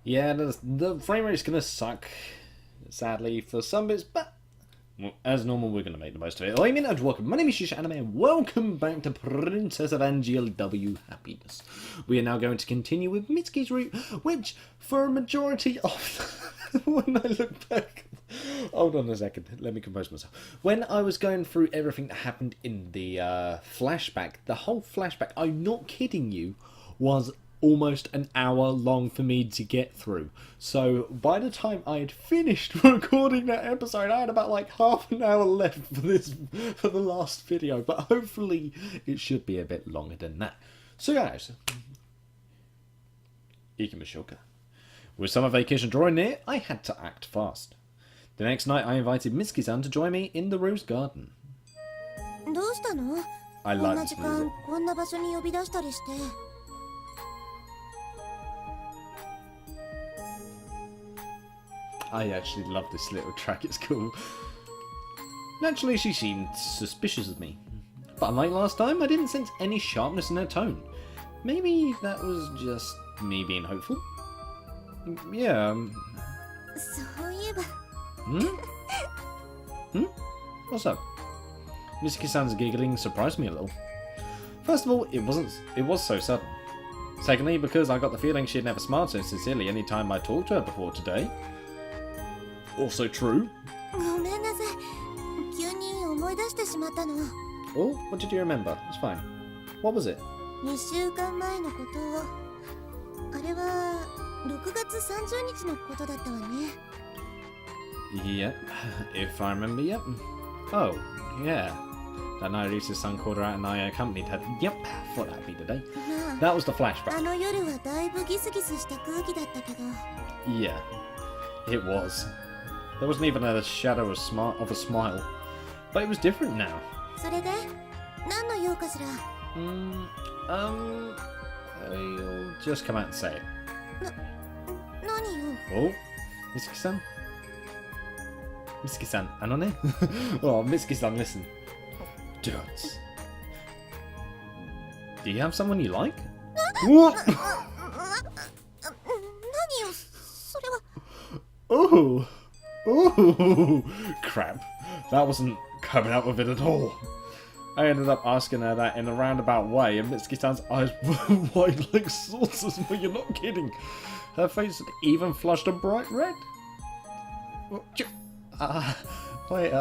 Yeah, the frame rate's gonna suck, sadly, for some bits, but well, as normal, we're gonna make the most of it. I mean, welcome. My name is Yuusha Anime, and welcome back to Princess Evangile W Happiness. We are now going to continue with MISTSUKI's route, which, for a majority of... when I look back... Hold on a second, let me compose myself. When I was going through everything that happened in the flashback, the whole flashback, I'm not kidding you, was almost an hour long for me to get through. So by the time I had finished recording that episode, I had about like half an hour left for the last video, but hopefully it should be a bit longer than that. So guys, Ikimashioka. With summer vacation drawing near, I had to act fast. The next night I invited MISTSUKI-san to join me in the rose garden. I like this music. I actually love this little track, it's cool. Naturally, she seemed suspicious of me. But unlike last time, I didn't sense any sharpness in her tone. Maybe that was just me being hopeful? Yeah. What's up? MISTSUKI-san's giggling surprised me a little. First of all, it was so sudden. Secondly, because I got the feeling she'd never smiled so sincerely any time I talked to her before today. Also true. Oh, what did you remember? It's fine. What was it? Yep, if I remember, yep. Oh, yeah. That night Risa-san called her out and I accompanied her. Yep, thought that'd be the day. That was the flashback. Yeah, it was. There wasn't even a shadow of a smile. But it was different now. I'll just come out and say it. Oh, MISTSUKI-san? MISTSUKI-san, anone? Oh, MISTSUKI-san, listen. Dudes. Do you have someone you like? What? Oh! Oh! Crap. That wasn't coming out with it at all. I ended up asking her that in a roundabout way, and MISTSUKI-san's eyes were wide like saucers, but you're not kidding. Her face had even flushed a bright red. Wait,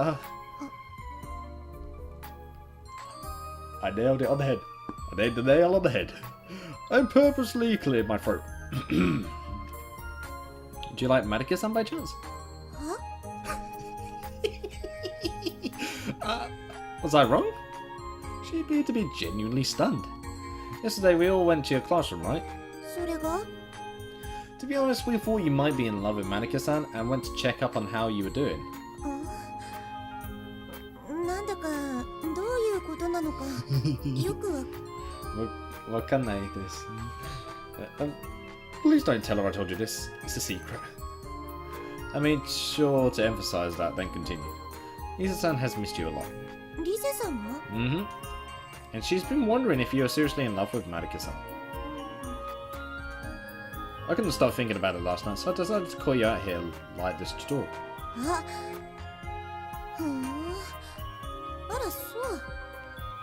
I nailed it on the head. I nailed the nail on the head. I purposely cleared my throat. Do you like Marika-san by chance? Was I wrong? She appeared to be genuinely stunned. Yesterday we all went to your classroom, right? To be honest, we thought you might be in love with Marika-san and went to check up on how you were doing. Please don't tell her I told you this. It's a secret. I made sure to emphasize that, then continue. Lisa-san has missed you a lot. Mm-hmm. And she's been wondering if you're seriously in love with Marika-san. I couldn't stop thinking about it last night, so I decided to call you out here like this to talk.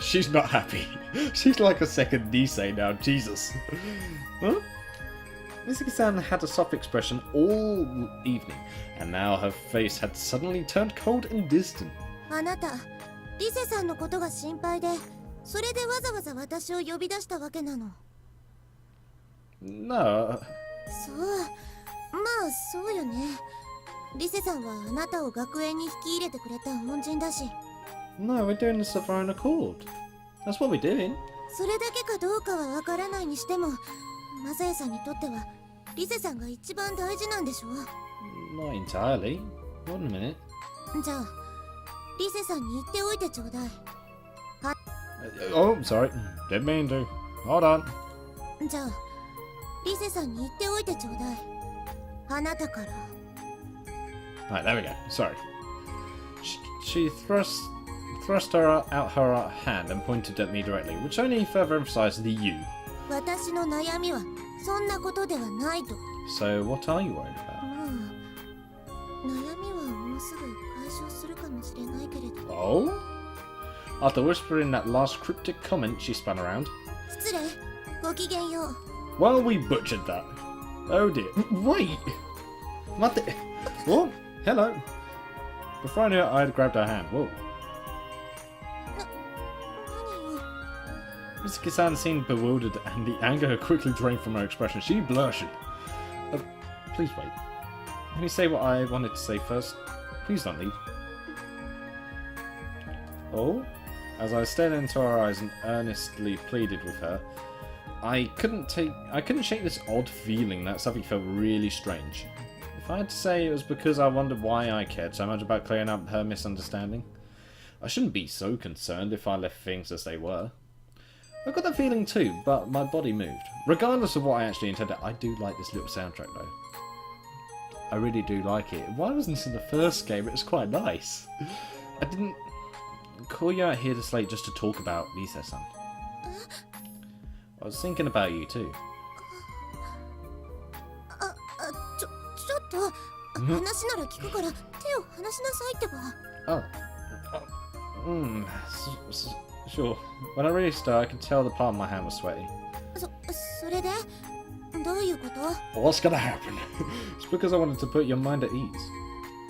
She's not happy. She's like a second Nisei now, Jesus. Huh? MISTSUKI-san had a soft expression all evening, and now her face had suddenly turned cold and distant. No. No, we're doing this of our own accord. That's what we're doing. Not entirely. Wait a minute. Oh, sorry. Didn't mean to. Hold on. Right, there we go. Sorry. She thrust out her hand and pointed at me directly, which only further emphasized the you. So what are you worried about? 悩みはもうすぐ解消するかもしれないけれど。 Oh? After whispering that last cryptic comment, she spun around. 失礼。ごきげんよう。 Well, we butchered that. Oh dear. Wait! Mate. What? Hello. Before I knew it, I had grabbed her hand. Whoa. 何よ。 Mitsuki-san seemed bewildered, and the anger had quickly drained from her expression. She blushed. Please wait. Let me say what I wanted to say first. Please don't leave. Oh? As I stared into her eyes and earnestly pleaded with her, I couldn't shake this odd feeling that something felt really strange. If I had to say, it was because I wondered why I cared so much about clearing up her misunderstanding. I shouldn't be so concerned if I left things as they were. I got that feeling too, but my body moved. Regardless of what I actually intended, I do like this little soundtrack though. I really do like it. Why wasn't this in the first game? It was quite nice. I didn't call you out here this late just to talk about Lisa-san. I was thinking about you too. ちょっと話なら聞くから手を離しなさいってば。 Sure. When I released her, I could tell the palm of my hand was sweaty. それでどういうこと？ What's gonna happen? It's because I wanted to put your mind at ease.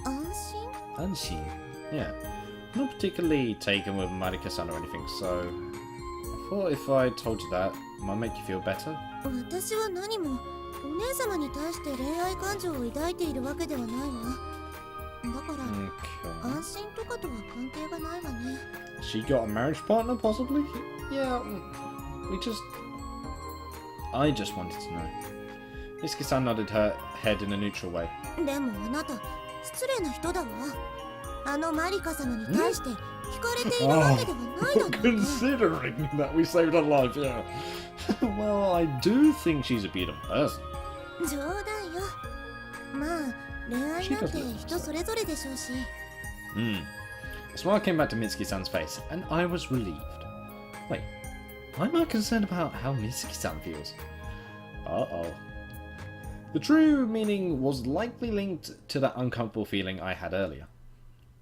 安心？ Unseen? Yeah. Not particularly taken with Marika-san or anything, so I thought if I told you that, it might make you feel better. 私は何もお姉様に対して恋愛感情を抱いているわけではないわ。だから、 Okay. 安心とかとは関係がないわね。 She got a marriage partner, possibly? Yeah, I just wanted to know. Mitsuki-san nodded her head in a neutral way. でもあなた、失礼な人だわ。あのマリカ様に対して惹かれているわけではないだろうね。 Considering that we saved her life, yeah. Well, I do think she's a beautiful person. 冗談よ。まあ、恋愛なんて人それぞれでしょうし。A smile came back to Mitsuki-san's face, and I was relieved. Wait, why am I concerned about how Mitsuki-san feels? Uh-oh. The true meaning was likely linked to that uncomfortable feeling I had earlier.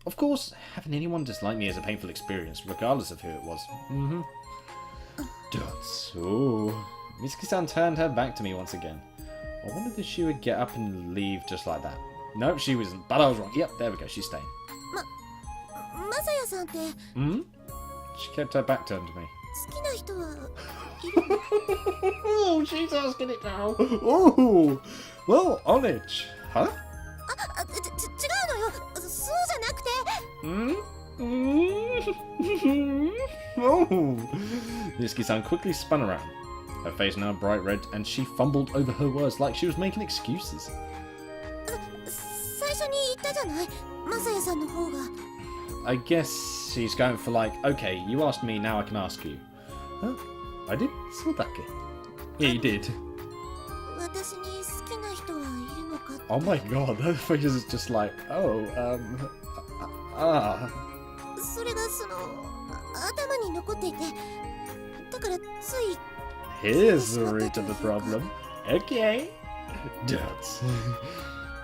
Of course, having anyone dislike me is a painful experience, regardless of who it was. Dots. Ooh. Mitsuki-san turned her back to me once again. I wondered if she would get up and leave just like that. Nope, she wasn't, but I was wrong. Yep, there we go, she's staying. マサヤさんって She kept her back turned to me. 好きな人はいるの？ Oh, she's asking it now. Oh, well, on it, huh? 違うのよ。そうじゃなくて。 Oh. Mitsuki-san quickly spun around. Her face now bright red, and she fumbled over her words like she was making excuses. 最初に言ったじゃない。マサヤさんの方が。 I guess she's going for like, okay, you asked me, now I can ask you. Huh? I did? So that Yeah, you did. 私に好きな人はいるのかって。 Oh my god, that face is just like, oh, それが頭に残っていて、だからつい。 Here's the root of the problem. Okay. Dots.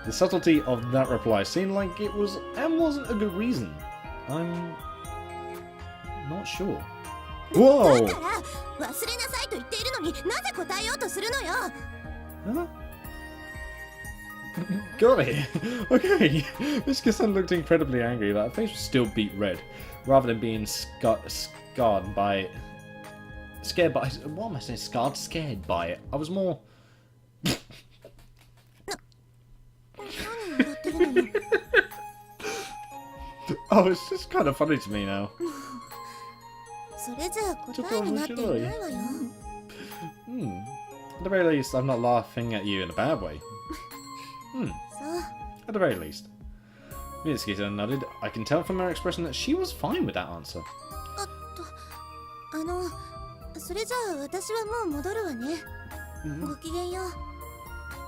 The subtlety of that reply seemed like it was and wasn't a good reason. I'm not sure. だ Whoa! から忘れなさいと言っているのになぜ答えようとするのよ。 Huh? Got it. Okay. Mitsuki-san looked incredibly angry. That face was still beet red, rather than being scared by. Scared by. What am I saying? Scarred? Scared by it. I was more. Oh, it's just kind of funny to me now. それじゃあ答えになっていないわよ。 At the very least, I'm not laughing at you in a bad way. そう。 At the very least. Mitsuki-san nodded. I can tell from her expression that she was fine with that answer. それじゃあ私はもう戻るわね。ごきげんよ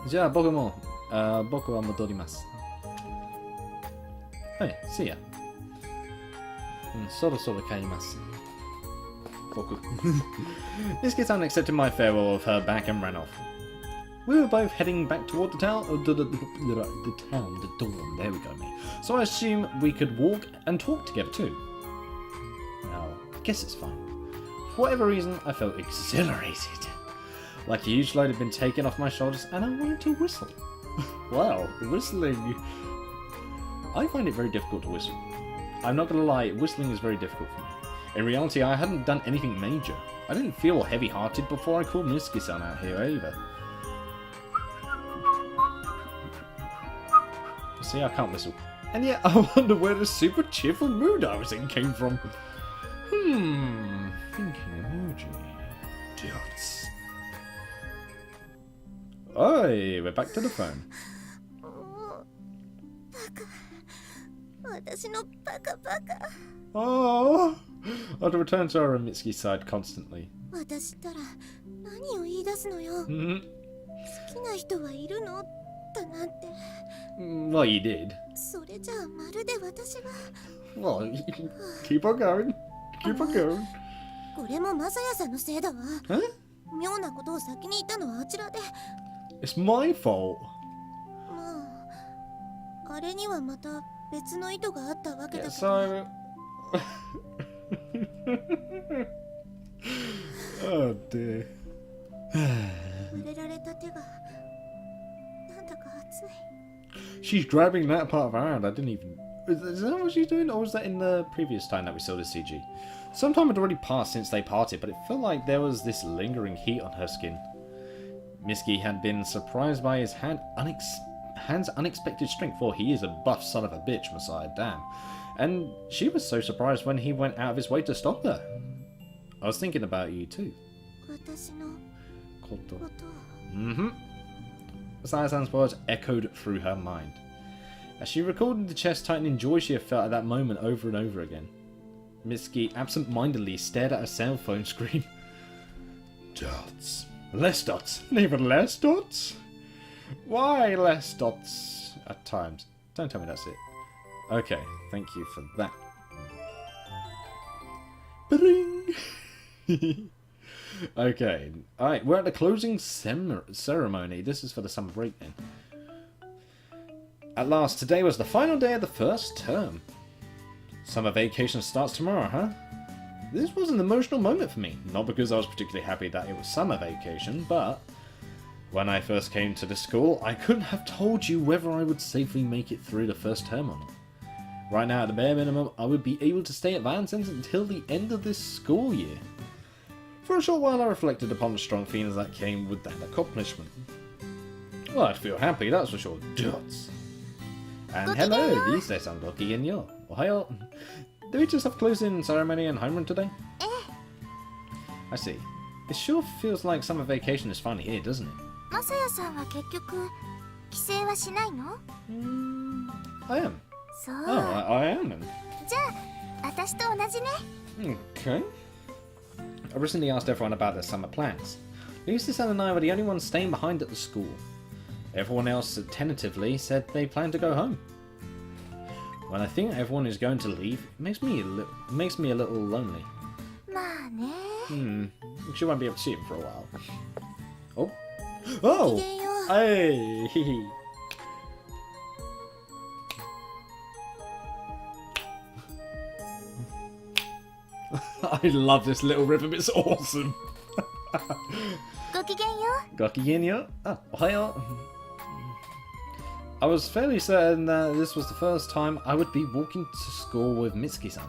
う。じゃあ僕も、僕は戻ります。はい、see ya. そろそろ帰ります。僕。Mitsuki-san accepted my farewell of her back and ran off. We were both heading back toward the town, the dorm. There we go, mate. So I assume we could walk and talk together too. Now, I guess it's fine. For whatever reason, I felt exhilarated. Like a huge load had been taken off my shoulders and I wanted to whistle. Wow, whistling. I find it very difficult to whistle. I'm not gonna lie, whistling is very difficult for me. In reality, I hadn't done anything major. I didn't feel heavy-hearted before I called MISTSUKI-san out here either. See, I can't whistle. And yet, I wonder where the super cheerful mood I was in came from. Thinking emoji. Dots. Oi, we're back to the phone. 私のバカバカ。 Oh, I'd return to our Mitsuki's side constantly. 私ったら何を言い出すのよ。好きな人はいるのだなんて。 Well, you did. それじゃあまるで私が。 Well, keep on going. Keep on going. これもマサヤさんのせいだわ。 Huh? 妙なことを先に言ったのはあちらで。 It's my fault. まあ、あれにはまた別の意図があったわけだ Yeah, けど。 so... oh dear. 触れられた手がなんだか熱い。 She's grabbing that part of her hand. I didn't even... Is that what she's doing? Or was that in the previous time that we saw the CG? Some time had already passed since they parted, but it felt like there was this lingering heat on her skin. MISTSUKI had been surprised by his hand's unexpected strength, for he is a buff son of a bitch, Messiah, damn. And she was so surprised when he went out of his way to stop her. I was thinking about you too. 私の Koto. ことを。 Messiah-san's words echoed through her mind, as she recalled the chest-tightening joy she had felt at that moment over and over again. MISTSUKI absent-mindedly stared at her cell phone screen. Dots. Less dots. And even less dots? Why less dots at times? Don't tell me that's it. Okay, thank you for that. Ba-ding! Okay, alright, we're at the closing ceremony. This is for the summer break then. At last, today was the final day of the first term. Summer vacation starts tomorrow, huh? This was an emotional moment for me. Not because I was particularly happy that it was summer vacation, but when I first came to the school, I couldn't have told you whether I would safely make it through the first term or not. Right now, at the bare minimum, I would be able to stay at Vincent's until the end of this school year. For a short while, I reflected upon the strong feelings that came with that accomplishment. Well, I'd feel happy, that's for sure. Dots. And hello, these days I'm Goki and yo. Ohayo. Do we just have closing ceremony and homeroom today? I see. It sure feels like summer vacation is finally here, doesn't it? マサヤさんは結局帰省はしないの？ I am. そう。 Oh, I am. じゃあ私と同じね。 Okay. I recently asked everyone about their summer plans. Yuusha-san and I were the only ones staying behind at the school. Everyone else tentatively said they planned to go home. When I think everyone is going to leave, it makes me a little lonely. まあね。 She won't be able to see him for a while. Oh! Oh! ごきげんよう。 Hey! Hee. I love this little rhythm, it's awesome! ごきげんよう。 Gokigenyo? Ah, ohayo. I was fairly certain that this was the first time I would be walking to school with MISTSUKI-san.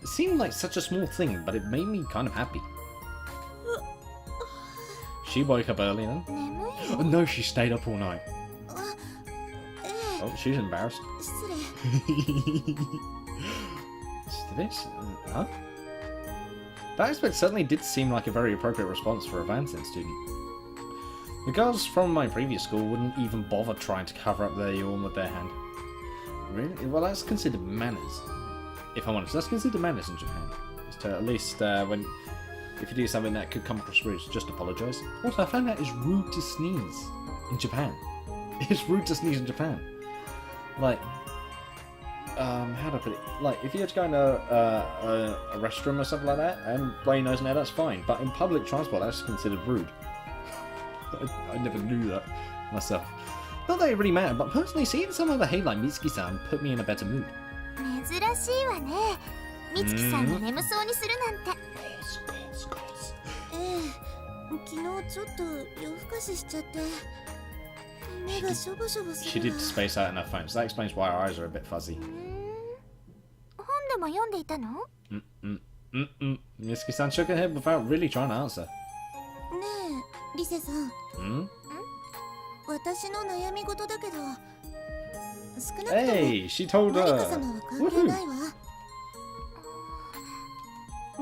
It seemed like such a small thing, but it made me kind of happy. She woke up early then. 眠い Oh の？ no, she stayed up all night. あ、ええ。 Oh, she's embarrassed. 失礼。 This? Huh? That aspect certainly did seem like a very appropriate response for a Vincent student. The girls from my previous school wouldn't even bother trying to cover up their yawn with their hand. Really? Well, that's considered manners. If I'm honest, that's considered manners in Japan. Is to at least if you do something that could come across rude, just apologise. Also, I found that it's rude to sneeze in Japan. It's rude to sneeze in Japan. Like, how do I put it? Like, if you had to go into a restroom or something like that and blow your nose in there, that's fine. But in public transport, that's considered rude. I never knew that myself. Not that it really mattered, but personally, seeing someone behave like Mitsuki-san put me in a better mood. 珍しいわね。美月さんが眠そうにするなんて。ええ、昨日ちょっと夜更かししちゃって。目がしょぼしょぼする。 She did space out in her phone, so that explains why her eyes are a bit fuzzy. 本でも読んでいたの？ Mitsuki-san shook her head without really trying to answer. ねえ、リセさん。私の悩み事だけど、少なくとも Hey, she told マリカ her. 様は関係ないわ。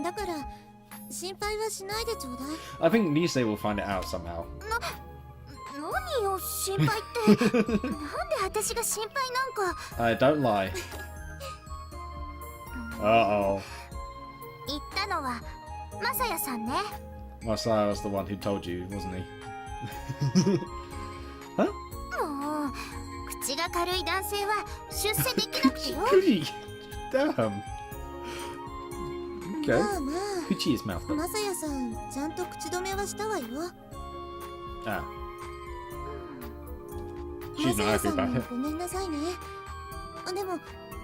だから心配はしないでちょうだい。I think Lise will find it out somehow. 何よ心配って。なんで私が心配なんか。Don't lie. Uh-oh. 言ったのはマサヤさんね。Masaya was the one who told you, wasn't he? もう口が軽い男性は出世できなくてよ。Damn. Okay. まあまあ。 Kuchi is mouth. マサヤさんちゃんと口止めはしたわよ。Ah. マ She's サ not ヤ happy さん about も it. ごめんなさいね。でも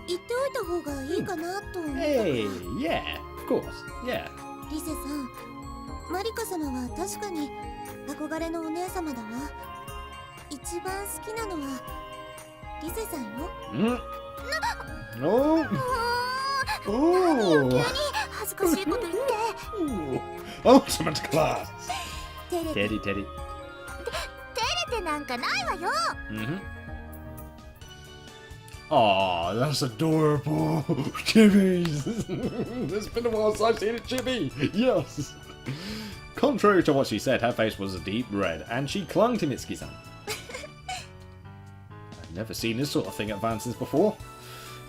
言っておいた方がいいかなと思ったから。Hey, yeah, of course, yeah. リセさん、マリカ様は確かに憧れのお姉様だわ。一番好きなのはリセさんよ。Oh. 何よ急に恥ずかしいこと言って。Ultimate class. 照れ Teddy, Teddy. てなんかないわよ。Aw, that's adorable. Chibis. It's been a while since I've seen a chibi. Yes. Contrary to what she said, her face was a deep red, and she clung to Mitsuki-san. I've never seen this sort of thing at Vance's before.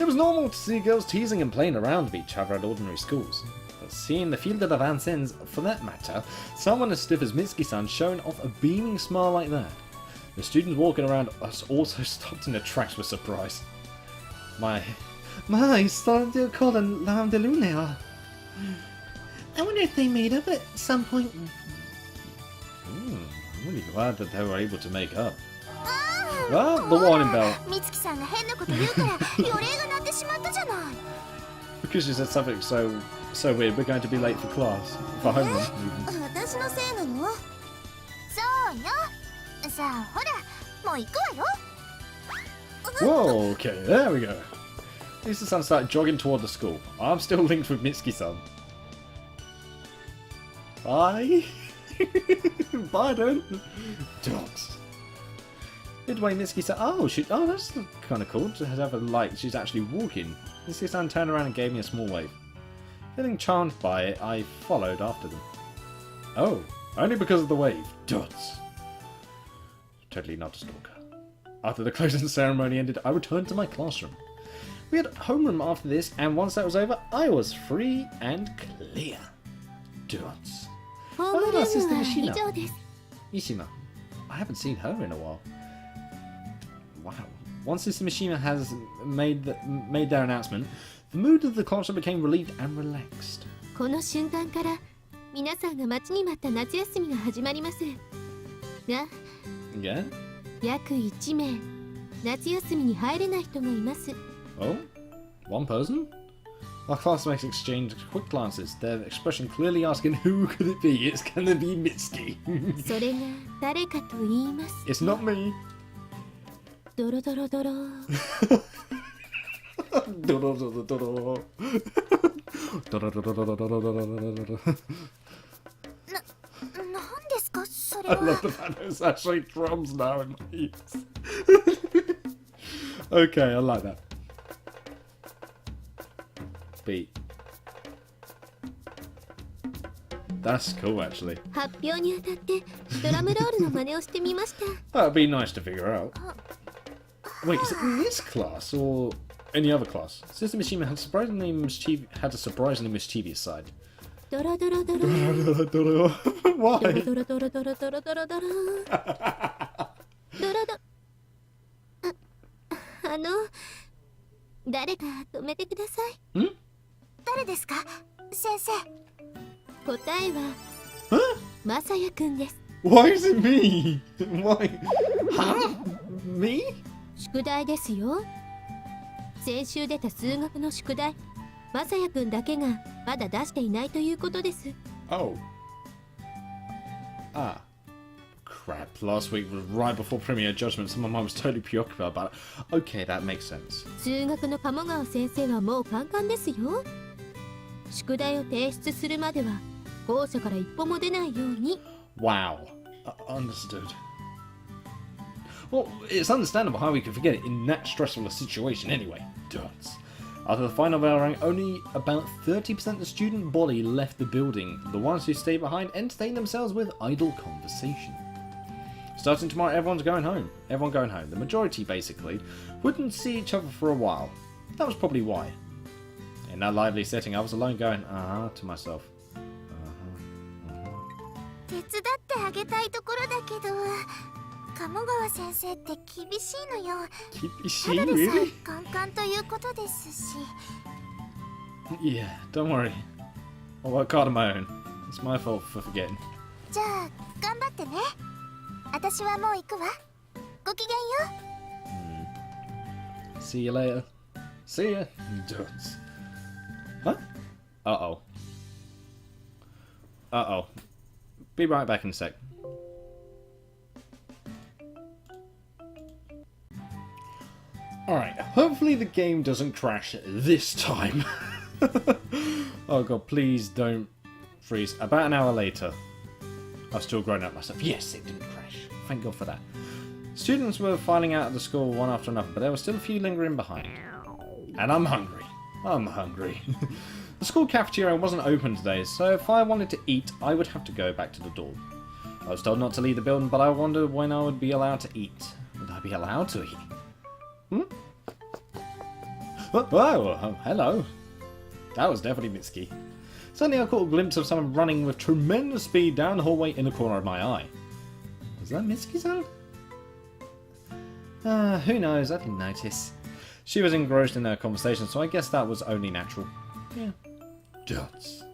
It was normal to see girls teasing and playing around with each other at ordinary schools. But seeing the field of the Vancens, for that matter, someone as stiff as Mitsuki-san showing off a beaming smile like that. The students walking around us also stopped in their tracks with surprise. My starting to call them Lam de Lunea. I wonder if they made up at some point. I'm really glad that they were able to make up. Well, the warning bell. 美月さんが変なこと言うから予令が鳴ってしまったじゃない。Because you said something so weird, we're going to be late for class. For homeroom, even. 私のせいなの？そうよ。さあほら、もう行くわよ。Whoa, okay, there we go. Lisa-san started jogging toward the school. I'm still linked with Mitsuki-san. Bye. Bye then. Dogs. Midway, Mitsuki-san. Oh, that's kind of cool to have a light. She's actually walking. Mitsuki-san turned around and gave me a small wave. Feeling charmed by it, I followed after them. Oh, only because of the wave. Dots. Totally not a stalker. After the closing ceremony ended, I returned to my classroom. We had homeroom after this, and once that was over, I was free and clear. Dots. Oh, Sister Mishima. Mishima. I haven't seen her in a while. Wow. Once Sister Mishima has made their announcement, the mood of the classroom became relieved and relaxed. この瞬間から皆さんが待ちに待った夏休みが始まりますが、 Yeah? 約1名夏休みに入れない人がいます。 Oh? One person? Our classmates exchanged quick glances, their expression clearly asking who could it be? It's gonna be Mitsuki. それが誰かと言います。 It's not me. ドロドロドロ。ドロドロドロ。ドロドロドロドロドロドロドロ。なんですかそれ I は。 love the fact that it's actually drums now in my ears. Okay, I like that. Beat. That's cool, actually. 発表にあたってドラムロールの真似をしてみました。 That'd be nice to figure out. Wait, is it in this class or any other class? Sister Mishima had a surprisingly mischievous side. ドロドロドロ。 Why? ドロドロドロドロドロドロ。ドロド。誰か止めてください。ん？誰ですか先生。答えはマサヤくんです。Why is it me? Why? Huh? Me? 宿題ですよ。先週出た数学の宿題、まさやくんだけがまだ出していないということです。Oh. Ah. Crap. Last week was right before Premier Judgment, so my mind was totally preoccupied about it. Okay, that makes sense. 数学の鴨川先生はもうカンカンですよ。宿題を提出するまでは校舎から一歩も出ないように。Wow. Understood. Well, it's understandable how we could forget it in that stressful a situation anyway. Dunce. After the final bell rang, only about 30% of the student body left the building. The ones who stayed behind entertained themselves with idle conversation. Starting tomorrow, everyone's going home. Everyone going home. The majority, basically, wouldn't see each other for a while. That was probably why. In that lively setting, I was alone going, to myself. 手伝ってあげたいところだけど、鴨川先生って厳しいのよ。ただでさえカンカンということですし。Yeah, don't worry. I'll work hard on my own. It's my fault for forgetting. じゃあ頑張ってね。私はもう行くわ。ごきげんよう。See you later. See ya. Dunce. Huh? Uh-oh. Uh-oh. Be right back in a sec. Alright, hopefully the game doesn't crash this time. Oh god, please don't freeze. About an hour later, I've still grown up myself. Yes, it didn't crash. Thank god for that. Students were filing out of the school one after another, but there were still a few lingering behind. And I'm hungry. I'm hungry. The school cafeteria wasn't open today, so if I wanted to eat, I would have to go back to the dorm. I was told not to leave the building, but I wondered when I would be allowed to eat. Would I be allowed to eat? Oh, hello. That was definitely Mitsuki. Suddenly I caught a glimpse of someone running with tremendous speed down the hallway in the corner of my eye. Was that Mitsuki-san? Who knows, I didn't notice. She was engrossed in their conversation, so I guess that was only natural. Yeah. Dots.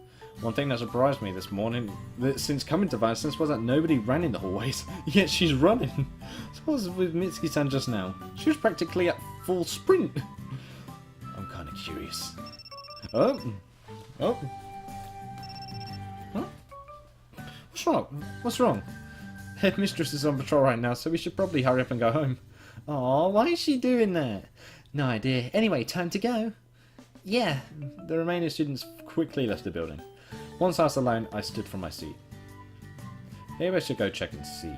One thing that surprised me this morning, since coming to Vincent, was that nobody ran in the hallways, yet she's running. So what was with Mitsuki-san just now? She was practically at full sprint. I'm kind of curious. Oh. Huh? What's wrong? What's wrong? Headmistress is on patrol right now, so we should probably hurry up and go home. Aw, why is she doing that? No idea. Anyway, time to go. Yeah. The remaining students quickly left the building. Once I was alone, I stood from my seat. Maybe I should go check and see.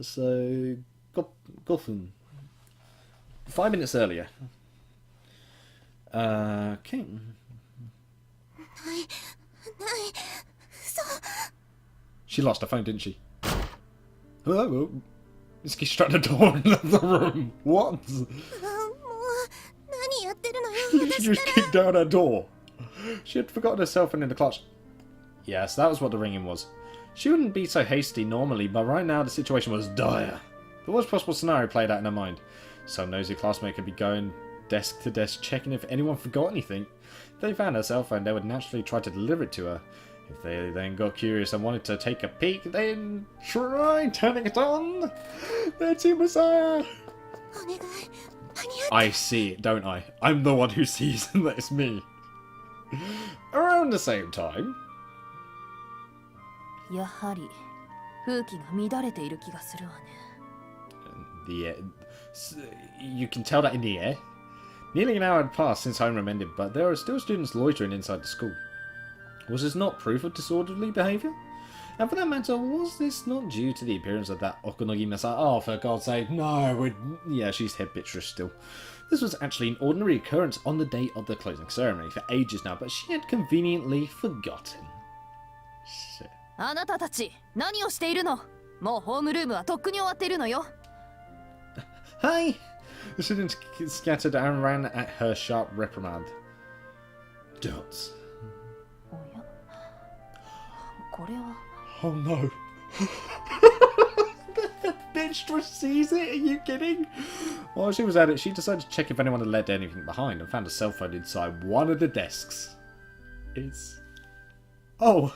So, Gotham. 5 minutes earlier. Okay. She lost her phone, didn't she? Oh, Mitsuki struck the door and left the room. What? She just kicked down her door. She had forgotten her cell phone in the clutch. Yes, that was what the ringing was. She wouldn't be so hasty normally, but right now the situation was dire. The worst possible scenario played out in her mind. Some nosy classmate could be going desk to desk checking if anyone forgot anything. If they found her cell phone, they would naturally try to deliver it to her. If they then got curious and wanted to take a peek, they'd try turning it on. Their team Messiah. I see it, don't I? I'm the one who sees, and that's me. Around the same time. やはり風紀が乱れている気がするわね。 You can tell that in the air. Nearly an hour had passed since homeroom ended, but there are still students loitering inside the school. Was this not proof of disorderly behaviour? And for that matter, was this not due to the appearance of that Okonogi Messiah? Oh, for God's sake, no! Yeah, she's head mistress still. This was actually an ordinary occurrence on the day of the closing ceremony for ages now, but she had conveniently forgotten. Shit. あなたたち何をしているの？もうホームルームはとっくに終わっているのよ。 Hi! The students scattered and ran at her sharp reprimand. Dots. おや、これは。 Oh no. The mistress sees it? Are you kidding? While she was at it, she decided to check if anyone had left anything behind and found a cell phone inside one of the desks. It's... Oh!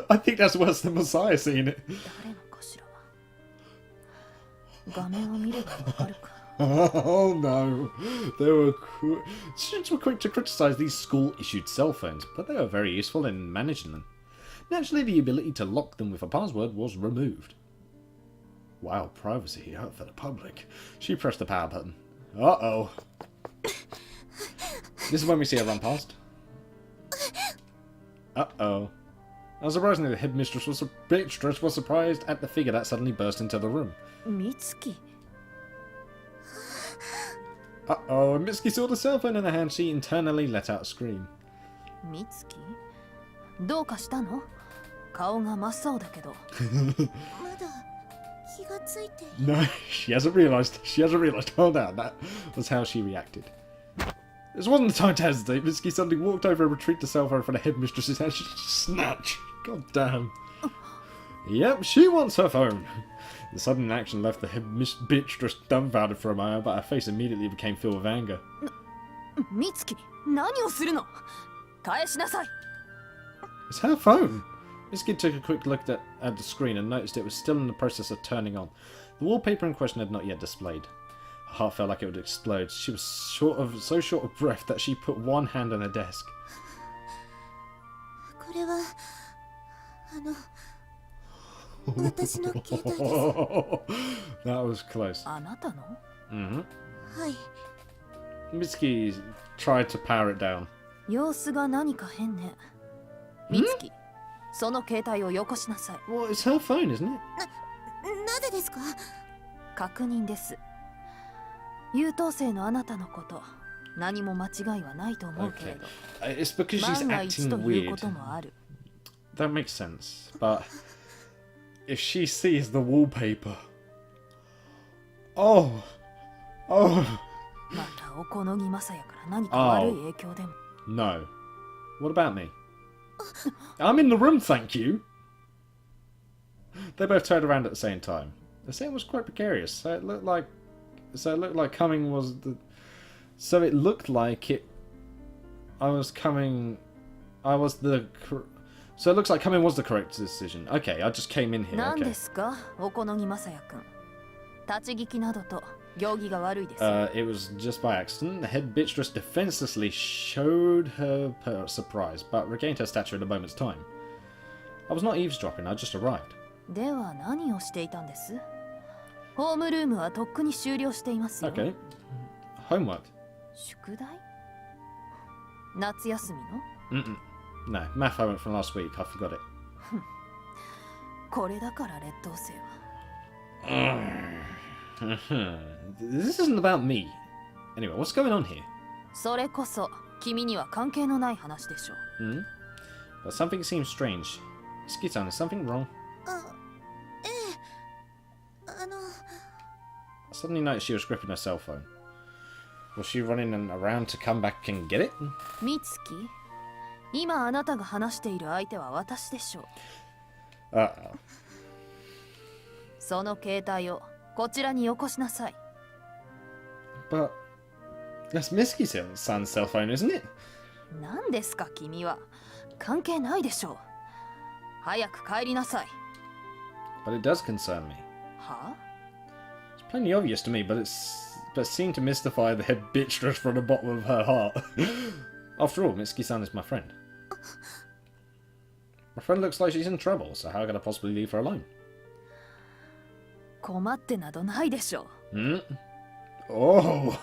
I think that's worse than Messiah seeing it. 誰のかしら。画面を見ればわかるか。Oh no. Students were quick to criticize these school-issued cell phones, but they were very useful in managing them. Naturally, the ability to lock them with a password was removed. Wow, privacy out for the public. She pressed the power button. Uh-oh. This is when we see her run past. Uh-oh. Unsurprisingly, the headmistress was surprised at the figure that suddenly burst into the room. Mitsuki. Uh-oh, and Mitsuki saw the cell phone in her hand. She internally let out a scream. Mitsuki? どうかしたの？顔が真っ青だけど。まだ気がついて。 No, she hasn't realised. She hasn't realised. Hold on, that was how she reacted. This wasn't the time to hesitate. Mitsuki suddenly walked over and retrieved the cell phone from the headmistress's hand. She snatched. God damn. Yep, she wants her phone. The sudden action left the headmistress dumbfounded for a moment, but her face immediately became filled with anger. 美月、何をするの？返しなさい。 It's her phone. Mitsuki took a quick look at the screen and noticed it was still in the process of turning on. The wallpaper in question had not yet displayed. Her heart felt like it would explode. She was so short of breath that she put one hand on her desk. これは私の携帯です。That was close. あなたの？ Mm-hmm. はい。 Mitsuki tried to power it down. 様子が何か変ね。美月、その携帯をよこしなさい。 Well, it's her phone, isn't it? なぜですか？確認です。優等生のあなたのこと、何も間違いはないと思うけれど。 It's because she's 万が一 acting というこ weird. ともある。 That makes sense. But if she sees the wallpaper... Oh! またおこのぎまさやから何か悪い影響でも。No. What about me? I'm in the room, thank you! They both turned around at the same time. The scene was quite precarious, so it looked like coming was the... So it looked like it... So it looks like coming was the correct decision. Okay, I just came in here. 何 Okay. ですか、おこのぎまさやくん。立ち聞きなどと行儀が悪いです。 It was just by accident. The head mistress defenselessly showed her surprise, but regained her stature in a moment's time. I was not eavesdropping, I just arrived. では何をしていたんです？ホームルームはとっくに終了していますよ。 Okay. Homework. 宿題？夏休みの？ Mm-mm. No, math homework from last week. I forgot it. これだから劣等生は。This isn't about me. Anyway, what's going on here? それこそ君には関係のない話でしょう。 Hmm? But something seems strange. Skitan, is something wrong? ええ。I suddenly noticed she was gripping her cell phone. Was she running around to come back and get it? 美月、今あなたが話している相手は私でしょう。 Uh-oh. その携帯をこちらによこしなさい。 But that's Mitsuki's son's cell phone, isn't it? 何ですか君は。関係ないでしょう。早く帰りなさい。 But it does concern me. は？ It's plainly obvious to me, but it seemed to mystify the head mistress from the bottom of her heart. After all, Mitsuki-san is my friend. My friend looks like she's in trouble, so how could I possibly leave her alone? 困ってなどないでしょう。 Hmm? Oh,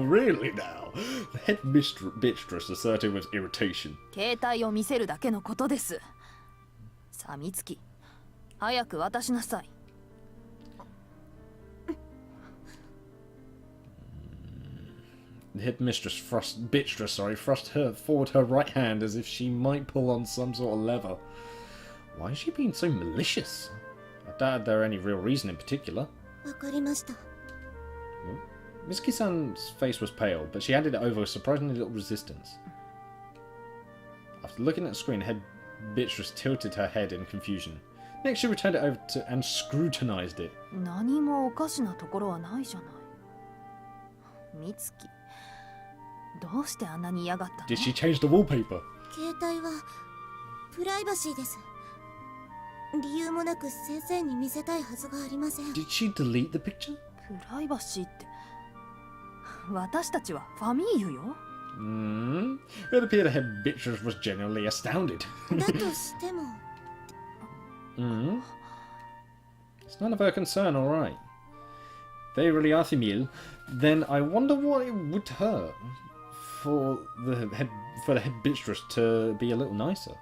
really now? The head mistress asserted with irritation. 携帯を見せるだけのことです。さあ美月、早く渡しなさい。 The head mistress thrust forward her right hand as if she might pull on some sort of lever. Why is she being so malicious? I doubt there any real reason in particular. わかりました。 Mitsuki-san's face was pale, but she handed it over with surprisingly little resistance. After looking at the screen, head mistress tilted her head in confusion. Next, she returned it over and scrutinized it. 何もおかしなところはないじゃない。美月、どうしてあんなに嫌がったの？ Did she change the wallpaper? 携帯はプライバシーです。理由もなく先生に見せたいはずがありません。 Did she delete the picture? プライバシーって、私たちはファミーユよ。It appeared the head mistress was genuinely astounded. だとしても It's none of her concern, alright. They really are female. Then I wonder what it would hurt for the head mistress to be a little nicer.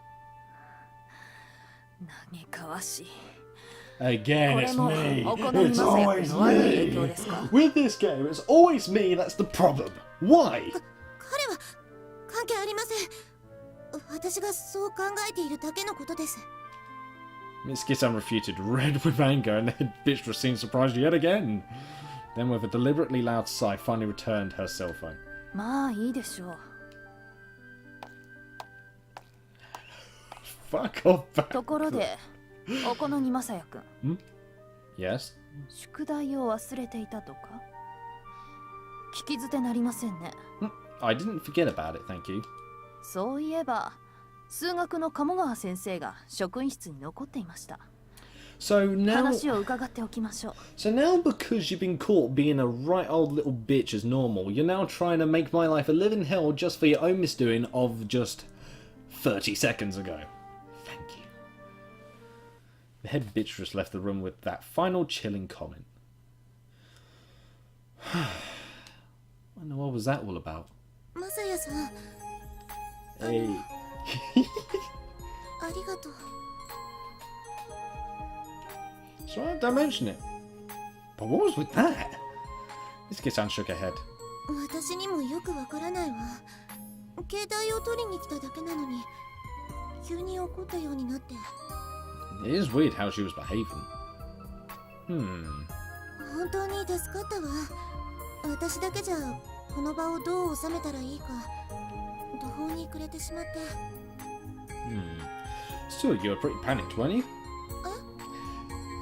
嘆かわしい。 Again, こ it's れも me. お好み It's まさや always の悪い影 me. 響ですか？ With this game, it's always me that's the problem. Why? 彼は関係ありません。私がそう考えているだけのことです。 Mitsuki-san refuted, red with anger, and the head mistress seemed surprised yet again. Then, with a deliberately loud sigh, finally returned her cell phone. まあいいでしょう。 Fuck off back. ところで、お好みまさやくん、 Yes? 宿題を忘れていたとか？聞き捨てなりませんね。 I didn't forget about it, thank you. そういえば、数学の鴨川先生が職員室に残っていました。 So now... 話を伺っておきましょう。 So now because you've been caught being a right old little bitch as normal, you're now trying to make my life a living hell just for your own misdoing of just 30 seconds ago. Thank you. The head mistress left the room with that final chilling comment. I wonder what was that all about? まさやさん、 Hey. ありがとう。 So don't mention it. But what was with that? Mitsuki-san shook her head. 私にもよくわからないわ。携帯を取りに来ただけなのに、急に怒ったようになって。 It is weird how she was behaving. 本当に助かったわ。私だけじゃこの場をどう収めたらいいか途方に暮れてしまって。Still, you were pretty panicked, weren't you?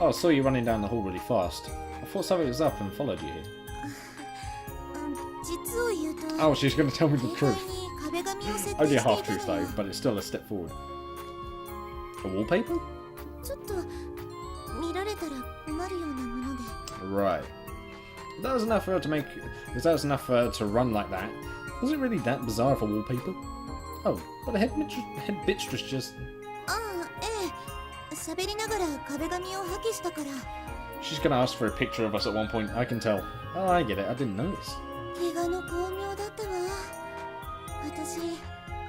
Oh, I saw you running down the hall really fast. I thought something was up and followed you here. 実を言うと、 Oh, she's going to tell me the 携 truth. 帯に壁紙を設 Only 定 a してい half た truth の though, よ。 but it's still a step forward. A wallpaper? ちょっと見られたら困るようなもので。 Right. That was enough for her to make. If that was enough for her to run like that, was it really that bizarre for wallpaper? Oh, but the head mistress just. ああ、ええ。喋りながら壁紙を破棄したから。 She's gonna ask for a picture of us at one point. I can tell. Oh, I get it. I didn't notice. 怪我の巧妙だったわ。私、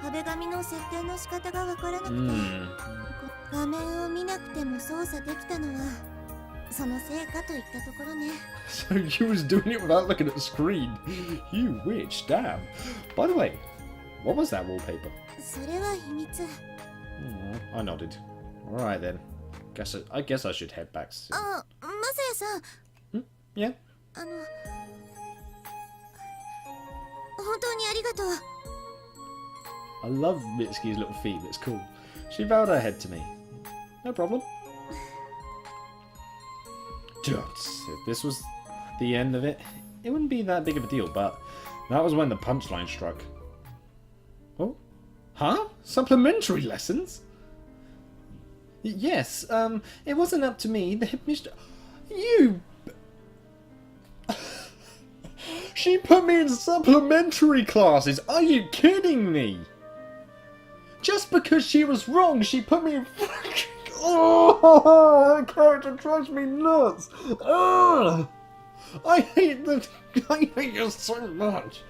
壁紙の設定の仕方がわからなくて、画面を見なくても操作できたのはそのせいかといったところね。 So you was doing it without looking at the screen. You witch, damn. By the way, what was that wallpaper? それは秘密。 I nodded. Alright then. I guess I should head back soon. あ、まさやさん。 Yeah? 本当にありがとう。 I love Mitsuki's little feet. It's cool. She bowed her head to me. No problem. Just, if this was the end of it, it wouldn't be that big of a deal, but that was when the punchline struck. Oh? Huh? Supplementary lessons? Yes, it wasn't up to me. The headmistress... You... She put me in supplementary classes. Are you kidding me? Just because she was wrong, she put me in fucking... Oh, that character drives me nuts. Ugh. I hate you so much.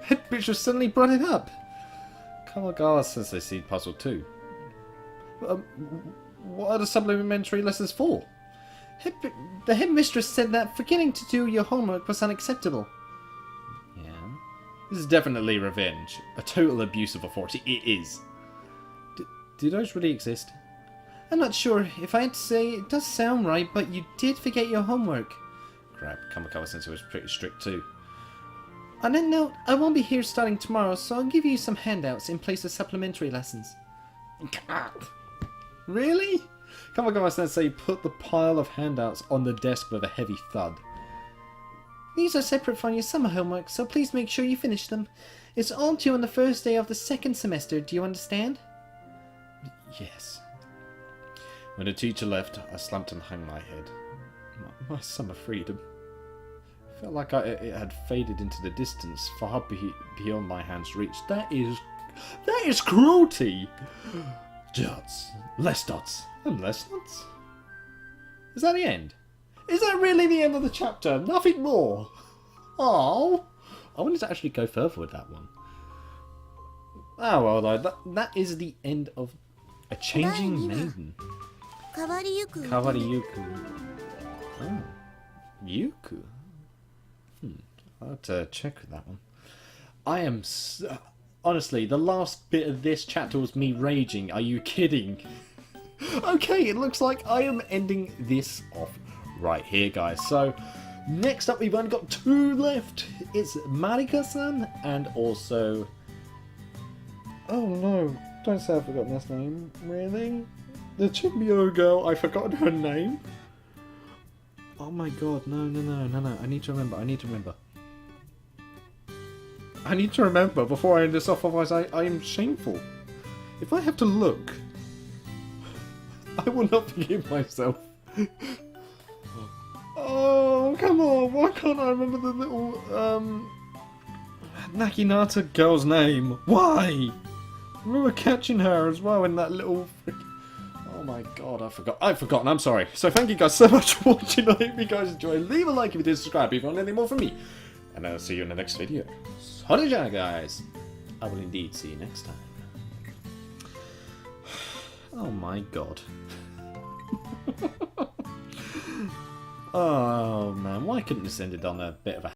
Headmistress suddenly brought it up. Kawagawa says they seem puzzled too. What are the supplementary lessons for? The headmistress said that forgetting to do your homework was unacceptable. Yeah. This is definitely revenge. A total abuse of authority. It is. Do those really exist? I'm not sure. If I had to say, it does sound right, but you did forget your homework. Crap, Kamikawa-sensei was pretty strict too. On that note, I won't be here starting tomorrow, so I'll give you some handouts in place of supplementary lessons. Really? Kamikawa-sensei put the pile of handouts on the desk with a heavy thud. These are separate from your summer homework, so please make sure you finish them. It's on to you on the first day of the second semester, do you understand? Yes. When the teacher left, I slumped and hung my head. My summer freedom. I felt like it had faded into the distance, far beyond my hand's reach. That is cruelty! Dots. Less dots. And less dots? Is that the end? Is that really the end of the chapter? Nothing more? Oh, I wanted to actually go further with that one. Oh well, though, that is the end of A Changing Maiden. 変わりゆく Kawariyuku. Oh. Yuku. I'll have to check that one. I am... honestly, the last bit of this chapter was me raging. Are you kidding? Okay, it looks like I am ending this off right here, guys. So, next up we've only got 2 left. It's Marika-san and also... Oh no, don't say I've forgotten this name. Really? The Chimbio girl, I've forgotten her name. Oh my god, no. I need to remember. I need to remember before I end this off, otherwise I am shameful. If I have to look, I will not forgive myself. Oh, come on, why can't I remember the little, Naginata girl's name? Why? I remember catching her as well in that little... Oh my god, I've forgotten, I'm sorry. So thank you guys so much for watching. I hope you guys enjoyed. Leave a like if you did, subscribe if you want anything more from me. And I'll see you in the next video. Sorry, guys. I will indeed see you next time. Oh my god. Oh man, why couldn't this ended on a bit of a